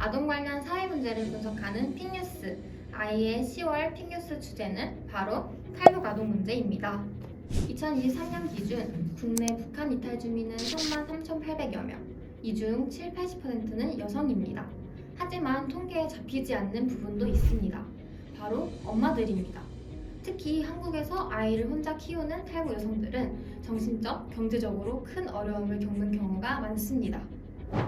아동 관련 사회 문제를 분석하는 픽뉴스. 아이의 10월 픽뉴스 주제는 바로 탈북 아동 문제입니다. 2023년 기준 국내 북한 이탈 주민은 33,800여 명, 이 중 7, 80%는 여성입니다. 하지만 통계에 잡히지 않는 부분도 있습니다. 바로 엄마들입니다. 특히 한국에서 아이를 혼자 키우는 탈북 여성들은 정신적, 경제적으로 큰 어려움을 겪는 경우가 많습니다.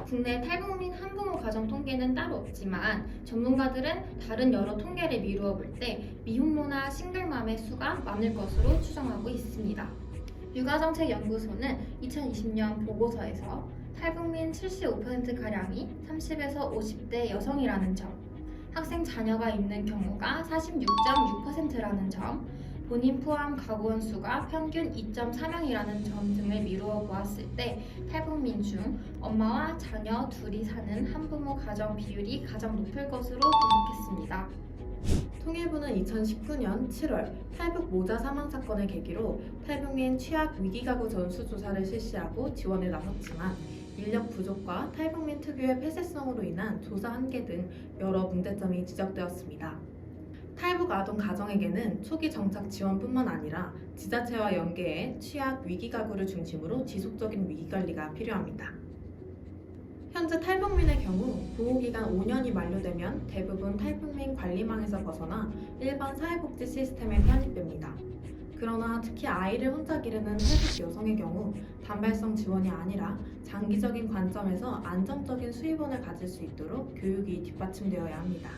국내 탈북민 한부모 가정 통계는 따로 없지만 전문가들은 다른 여러 통계를 미루어 볼 때 미혼모나 싱글맘의 수가 많을 것으로 추정하고 있습니다. 육아정책연구소는 2020년 보고서에서 탈북민 75%가량이 30에서 50대 여성이라는 점, 학생 자녀가 있는 경우가 46.6%라는 점, 본인 포함 가구원 수가 평균 2.4명이라는 점 등을 미루어 보았을 때 탈북민 중 엄마와 자녀 둘이 사는 한부모 가정 비율이 가장 높을 것으로 분석했습니다. 통일부는 2019년 7월 탈북 모자 사망 사건을 계기로 탈북민 취약 위기가구 전수조사를 실시하고 지원에 나섰지만 인력 부족과 탈북민 특유의 폐쇄성으로 인한 조사 한계 등 여러 문제점이 지적되었습니다. 탈북 아동 가정에게는 초기 정착 지원뿐만 아니라 지자체와 연계해 취약 위기가구를 중심으로 지속적인 위기관리가 필요합니다. 현재 탈북민의 경우 보호기간 5년이 만료되면 대부분 탈북민 관리망에서 벗어나 일반 사회복지 시스템에 편입됩니다. 그러나 특히 아이를 혼자 기르는 탈북 여성의 경우 단발성 지원이 아니라 장기적인 관점에서 안정적인 수입원을 가질 수 있도록 교육이 뒷받침되어야 합니다.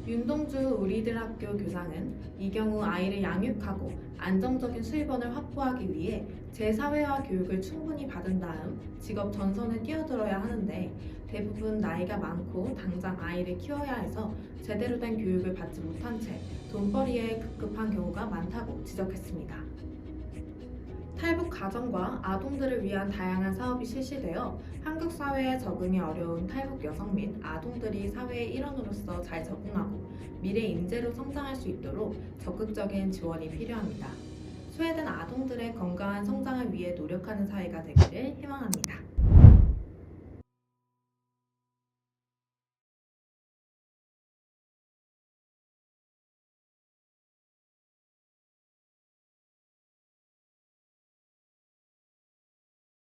윤동주 우리들 학교 교장은 이 경우 아이를 양육하고 안정적인 수입원을 확보하기 위해 재사회화 교육을 충분히 받은 다음 직업 전선에 뛰어들어야 하는데 대부분 나이가 많고 당장 아이를 키워야 해서 제대로 된 교육을 받지 못한 채 돈벌이에 급급한 경우가 많다고 지적했습니다. 탈북 가정과 아동들을 위한 다양한 사업이 실시되어 한국 사회에 적응이 어려운 탈북 여성 및 아동들이 사회의 일원으로서 잘 적응하고 미래 인재로 성장할 수 있도록 적극적인 지원이 필요합니다. 소외된 아동들의 건강한 성장을 위해 노력하는 사회가 되기를 희망합니다.